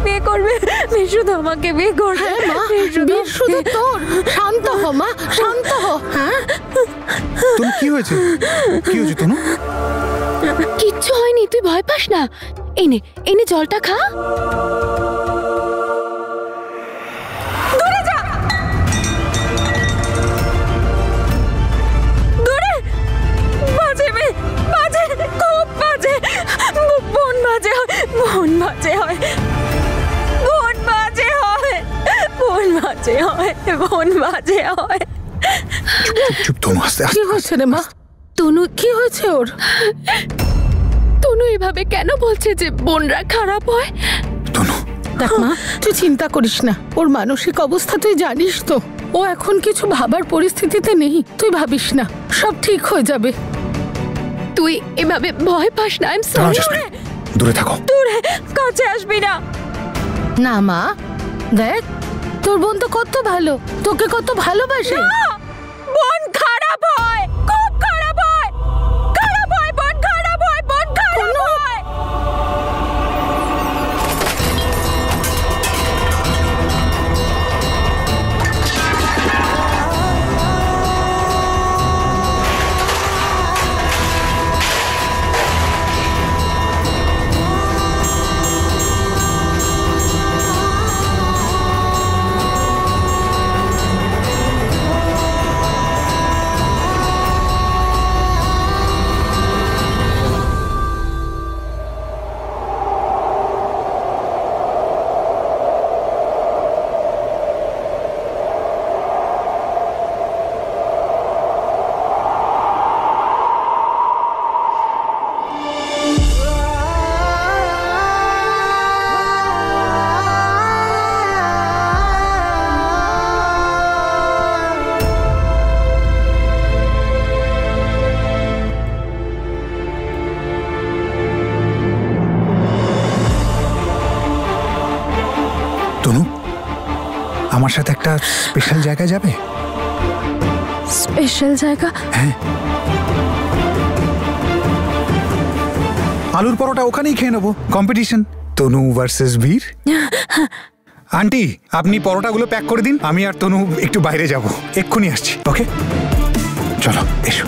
বিয়ে করবে, বীর শুধু আমাকে বিয়ে করবে। বীর শুধু তোর। শান্ত হ মা, শান্ত হ। হ্যাঁ তনু কি হয়েছে? কি হয়েছে তনু? কিচ্ছু হয়নি, তুই ভয় পাস না। এনে এনে জলটা খা। দূরে যা, দূরে। বাজে মেয়ে, বাজে, খুব বাজে। বোন বাজে হয়, বোন বাজে হয়, বোন বাজে হয়, বোন বাজে হয়, বোন বাজে হয়। চুপ তনু, আস্তে কি হয়েছে রে মা? তনু, কি হয়েছে ওর? তনু এভাবে কেন বলছে যে বোনরা খারাপ হয়? তনু দেখ মা, তুই চিন্তা করিস না। ওর মানসিক অবস্থা তুই জানিস তো। ও এখন কিছু ভাবার পরিস্থিতিতে নেই। তুই ভাবিস না, সব ঠিক হয়ে যাবে। তুই এভাবে ভয় পাস না। আই এম দাঁড়াও সরি। জাসমিন, দূরে থাকো। দূরে, কাছে আসবি না। না মা, দেখ তোর বোন তো কত ভালো, তোকে কত ভালোবাসে। বোন খারাপ হয়, খুব খারাপ হয়, খারাপ হয়, বোন খারাপ হয়, বোন খারাপ হয়। তনু, আমার সাথে একটা স্পেশাল জায়গায় যাবে? স্পেশাল জায়গা? হ্যাঁ, আলুর পরোটা ওখানেই খেয়ে নেবো। কম্পিটিশন, তনু ভার্সেস বীর। আন্টি, আপনি পরোটাগুলো প্যাক করে দিন, আমি আর তনু একটু বাইরে যাব, এক্ষুনি আসছি। ওকে, চলো এসো।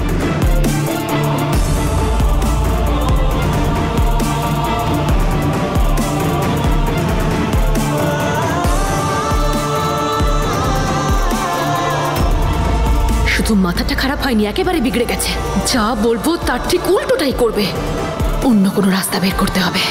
শুধু মাথাটা খারাপ হয়নি, একেবারে বিগড়ে গেছে। যা বলবো তার ঠিক উল্টোটাই করবে। অন্য কোনো রাস্তা বের করতে হবে।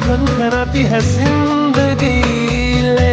खनखनाती है जिंदगी ले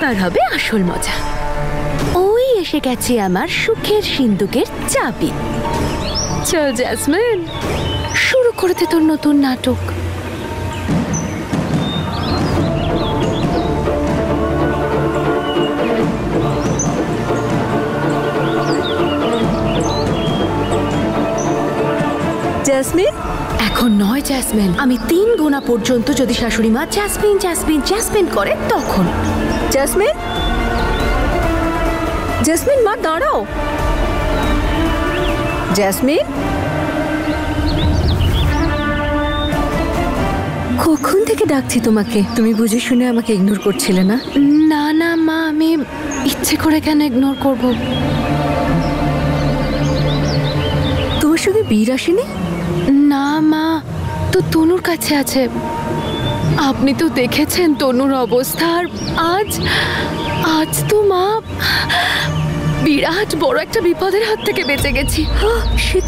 এবার হবে আসল মজা। ওই এসে গেছে আমার সুখের সিন্দুকের চাবি। চল জ্যাসমিন, শুরু করে দে তোর নতুন নাটক। জেসমিন, এখন নয় জ্যাসমিন, আমি 3 গোনা পর্যন্ত যদি শাশুড়ি মা জ্যাসমিন জ্যাসমিন জ্যাসমিন করে তখন। জেসমিন, জেসমিন মা দাঁড়াও। জেসমিন, কখন থেকে ডাকছি তোমাকে, তুমি বুঝে শুনে আমাকে ইগনোর করছিলে না? না না মা, আমি ইচ্ছে করে কেন ইগনোর করব? তোমার সঙ্গে বীর আসেনি? না মা, তো তনুর কাছে আছে। আপনি তো দেখেছেন তনুর অবস্থা। আর আজ আজ তো মা বিরাট বড় একটা বিপদের হাত থেকে বেঁচে গেছি। সে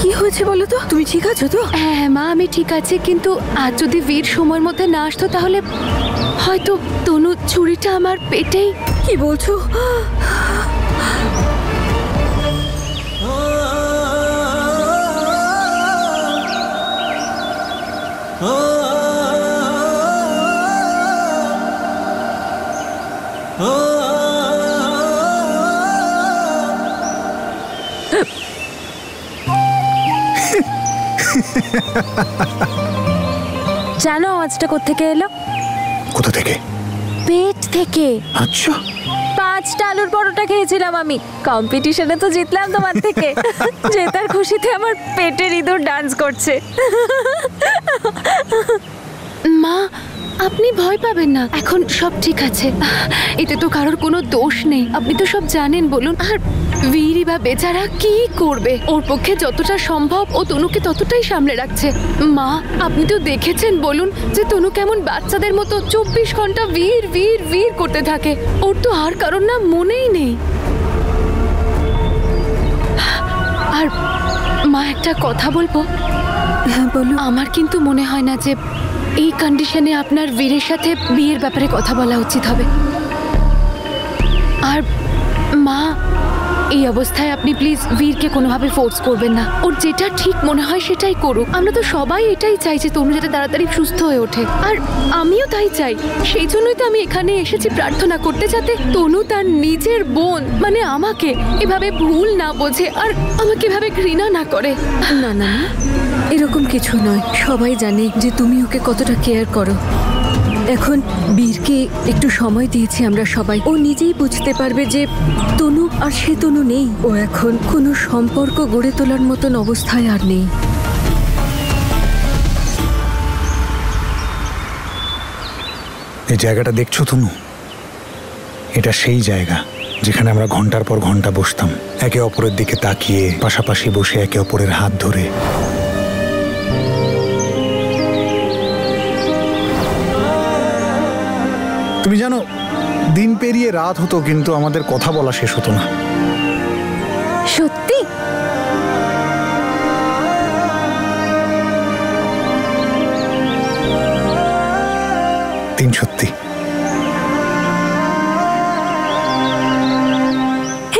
কি হয়েছে বলো তো? তুমি ঠিক আছো তো? হ্যাঁ মা, আমি ঠিক আছি, কিন্তু আজ যদি বীর সময়ের মধ্যে না আসতো তাহলে হয়তো তনু ছুরিটা আমার পেটেই। কি বলছো? জানো আওয়াজটা কোত্থেকে এলো? কোথা থেকে? পেট থেকে। আচ্ছা, 5টা আলুর পরোটা খেয়েছিলাম আমি। কম্পিটিশনে তো জিতলাম তোমার থেকে। জেতার খুশিতে আমার পেটের ইঁদুর ডান্স করছে। মা, আপনি ভয় পাবেন না, এখন সব ঠিক আছে। এতে তো কারোর কোনো দোষ নেই, আপনি তো সব জানেন। বলুন, আর বীরই বা বেচারা কি করবে? ওর পক্ষে যতটা সম্ভব ও তনুকে ততটাই সামলে রাখছে। মা, আপনি তো দেখেছেন, বলুন যে তনু কেমন বাচ্চাদের মতো 24 ঘন্টা বীর বীর বীর করতে থাকে। ওর তো আর কারোর নাম মনেই নেই। আর মা, একটা কথা বলবো? হ্যাঁ বলো। আমার কিন্তু মনে হয় না যে এই কন্ডিশনে আপনার বীরের সাথে বিয়ের ব্যাপারে কথা বলা উচিত হবে। আর মা, এই অবস্থায় আপনি প্লিজ বীরকে কোনোভাবে ফোর্স করবেন না। ওর যেটা ঠিক মনে হয় সেটাই করুক। আমরা তো সবাই এটাই চাই যে তনু যাতে তাড়াতাড়ি সুস্থ হয়ে ওঠে, আর আমিও তাই চাই। সেই জন্যই তো আমি এখানে এসেছি প্রার্থনা করতে, যাতে তনু তার নিজের বোন মানে আমাকে এভাবে ভুল না বোঝে আর আমাকে এভাবে ঘৃণা না করে। না না না, এরকম কিছু নয়। সবাই জানে যে তুমি ওকে কতটা কেয়ার করো। এখন বীরকে একটু সময় দিয়েছি আমরা সবাই। ও নিজেই বুঝতে পারবে যে তনু আর সে তনু নেই। ও এখন কোনো সম্পর্ক গড়ে তোলার মতন অবস্থায় আর নেই। এই জায়গাটা দেখছো তনু? এটা সেই জায়গা যেখানে আমরা ঘন্টার পর ঘন্টা বসতাম, একে অপরের দিকে তাকিয়ে, পাশাপাশি বসে একে অপরের হাত ধরে। তুমি জানো, দিন পেরিয়ে রাত হতো কিন্তু আমাদের কথা বলা শেষ হতো না। সত্যি? দিন সত্যি।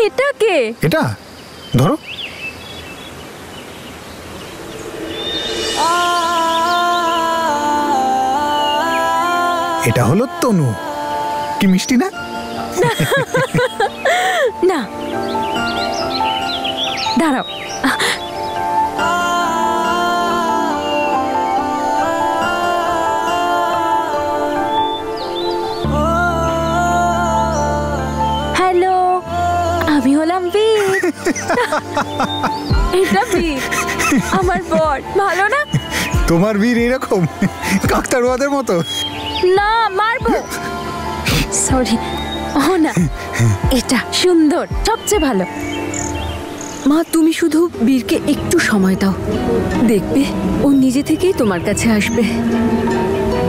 এটা কে? এটা ধরো। এটা হলো তনু। কি মিষ্টি না? না, দাঁড়াও। হ্যালো, আমি হলাম বীর। এটা বীর, আমার বর। ভালো না? তোমার বীর এরকম কাকতাড়ুয়াদের মতো? না, মারবো। সরি। ও না, এটা সুন্দর, সবচেয়ে ভালো। মা, তুমি শুধু বীরকে একটু সময় দাও, দেখবে ও নিজে থেকেই তোমার কাছে আসবে।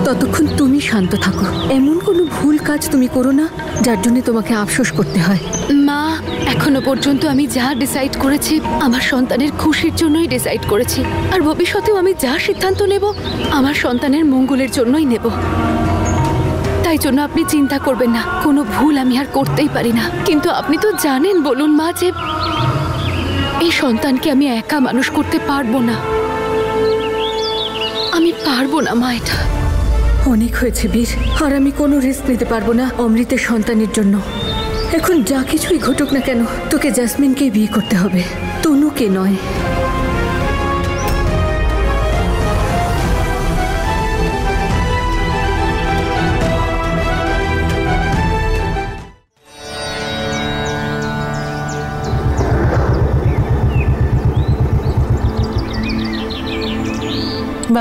ততক্ষণ তুমি শান্ত থাকো। এমন কোনো ভুল কাজ তুমি করো না যার জন্য তোমাকে আফসোস করতে হয়। মা, এখনো পর্যন্ত আমি যা ডিসাইড করেছি আমার সন্তানের খুশির জন্যই ডিসাইড করেছি। আর ভবিষ্যতেও আমি যা সিদ্ধান্ত নেব আমার সন্তানের মঙ্গলের জন্যই নেব। তাই জন্য আপনি চিন্তা করবেন না, কোনো ভুল আমি আর করতেই পারি না। কিন্তু আপনি তো জানেন বলুন মা যে এই সন্তানকে আমি একা মানুষ করতে পারবো না। আমি পারবো না মা এটা। অনেক হয়েছে বীর, আর আমি কোনো রিস্ক নিতে পারবো না অমৃতের সন্তানের জন্য। এখন যা কিছুই ঘটুক না কেন, তোকে জাসমিনকেই বিয়ে করতে হবে, তনুকে নয়।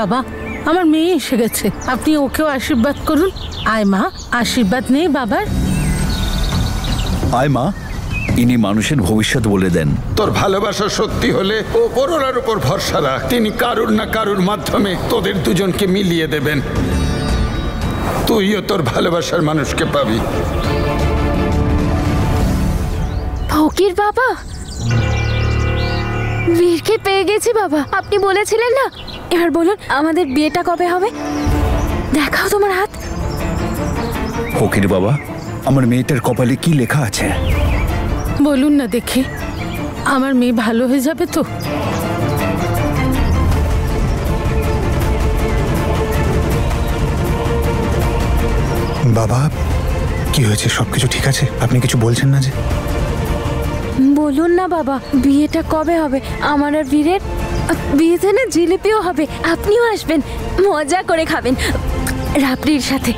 বাবা, আমার মেয়ে এসে গেছে, আপনি ওকেও আশীর্বাদ করুন। আয় মা, আশীর্বাদ নেই বাবার। আয় মা, ইনি মানুষের ভবিষ্যৎ বলে দেন। তোর ভালোবাসা সত্যি হলে ও করোনার উপর ভরসা রাখ, তিনি কারুর না কারুর মাধ্যমে তোদের দুজনকে মিলিয়ে দেবেন। তুইও তোর ভালোবাসার মানুষকে পাবি। ফকির বাবা, বীরকে পেয়ে গেছি বাবা। আপনি বলেছিলেন না। এবার বলুন আমাদের বিয়েটা কবে হবে? দেখাও তোমার হাত। ফকির বাবা, আমার মেয়েটার কপালে কি লেখা আছে? বলুন না দেখি, আমার মেয়ে ভালো হয়ে যাবে তো? বাবা, কি হয়েছে? সবকিছু ঠিক আছে? আপনি কিছু বলছেন না যে? বলুন না বাবা, বিয়েটা কবে হবে? আমার আর বীরের বিয়েতে না জিলিপিও হবে, আপনিও আসবেন, মজা করে খাবেন রাবড়ির সাথে।